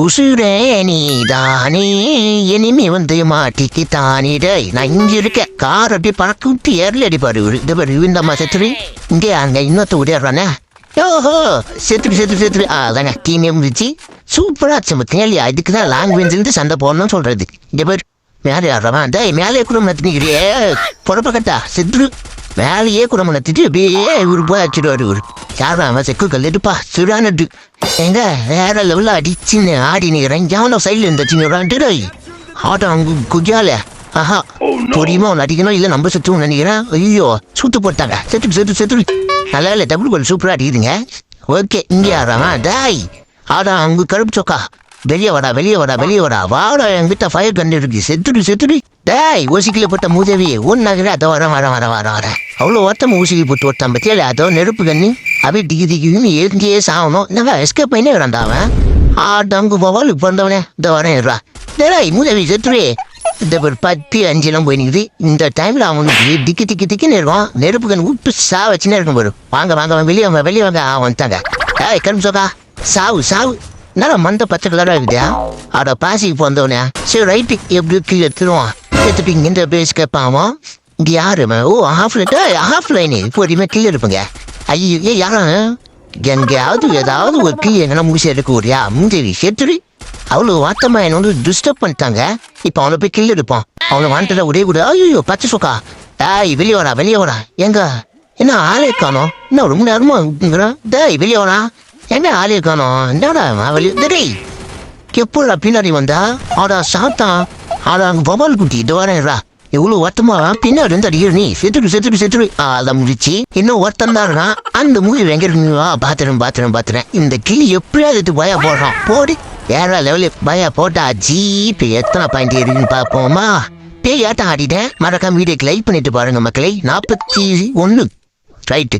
உசுரே நீதானே இனிமே வந்து மாட்டிக்கு தானிட நான் இங்க இருக்க கார் அப்படி பறக்க விட்டு ஏர்ல அடிப்பாரு இந்த பாரு இந்த அம்மா செத்துரு இங்கே அங்க இன்னொருத்த விடையாடுறானே ஓஹோ செத்துரு அதாங்க டீமே முடிச்சு சூப்பரா ஆச்சு மத்தியா இதுக்குதான் லாங்குவேஜ் சண்டை போடணும்னு சொல்றது இங்க பேர் மேலே ஆடுறவன் டே மேலே குடும்பம் நடத்தினிக்கிறியே பொறப்ப கட்டா செத்துரு மேலேயே குடும்பம் நடத்திட்டு அப்படியே இவரு போய் அடிச்சுடுவாரு இவரு யாரும் அவன் செக்கு கல்லிட்டுப்பா சுடானது எங்க வேற லெவலில் அடிச்சுன்னு ஆடி நிற்கிறேன் எவனோ சைடில் இருந்துச்சுன்னு ஆட்டம் அங்கே குஜால ஆஹா பொடியுமா ஒன்று அடிக்கணும் இல்லை நம்ம செத்துவும் நினைக்கிறேன் ஐயோ சுட்டு போட்டாங்க செத்து நல்லா இல்லை டபுள் கோல் சூப்பராக அடிக்குதுங்க ஓகே இங்கே ஆடுறான் டாய் ஆடா அங்கே கருப்பு சொக்கா வெளியே வாடா வாடா என்கிட்ட ஃபயர் கண்டு இருக்கு செத்துடு டேய் ஊசிக்கில போட்ட மூதவி ஒன்னாகிற அதை வர அவ்வளோ ஒருத்தம் ஊசிக்கு போட்டு ஒருத்தன் பத்தியா அதோ நெருப்பு கண்ணி அப்படியே திகின்னு எங்கேயே சாகணும் என்னவா எஸ்கேப் பண்ணே வரான்டாவன் ஆட்டங்கு போவால் இப்போ வந்தவனே இந்த வரேன்டா டேய் மூதவி செத்துரு இந்த ஒரு 10-5 போய் நிற்குது இந்த டைமில் அவனுக்கு திக்கின்னு இருக்கும் நெருப்பு கண் விட்டு வச்சுன்னே இருக்கும் பாரு வாங்க வெளியே வாங்க வந்துட்டாங்க டேய் கரும்பு சோக்கா சாவு என்னடா மந்த பச்சை கலராக இருக்குதா அவட பாசிக்கு போந்தவனே சரி ரைட்டு எப்படி கீழே எடுத்துட்டு இங்கே பேசி கேட்பாமா இங்கே யாருமே ஓ ஹாஃப் லைனு இப்போதையுமே கீழே இருப்பேங்க ஐயோ யாரும் எங்கேயாவது ஏதாவது ஒரு கீழே எங்கன்னா முடிச்சு எடுக்க முடியா முந்தைய செத்துரு அவ்வளோ வாத்தம்மா என்னை வந்து டிஸ்டர்ப் பண்ணிட்டாங்க இப்போ அவனை போய் கீழே இருப்பான் அவனை வாண்டத ஒரே கூட ஐயோ பச்சை சொக்கா டேய் வெளியே வாடா எங்க என்ன ஆளே காணோம் என்ன ரொம்ப நேரமா டேய் வெளியே வாடா என்ன ஆளே காணோம் என்னடா வெளியே எப்படா பின்னாடி வந்தா ஆடா சாத்தான் ஆடா அங்கே பபால் குட்டி இது வரேன்டா எவ்வளோ வருத்தமா பின்னாடி இருந்து அடிக்கிற நீ செத்துரு அதை முடிச்சு இன்னும் ஒருத்தம் தான் இருக்கான் அந்த மூவி எங்க இருக்குவா பாத்துறேன் இந்த கிளி எப்படியாவது இது பயா போடுறான் போடு வேற லெவலில் பயா போட்டா ஜீப் எத்தனை பாயிண்ட் இருக்குன்னு பார்ப்போமா பேயாட்டம் ஆடிட்டேன் மறக்காம வீடியோக்கு லைக் பண்ணிட்டு பாருங்க மக்களை 41 ரைட்டு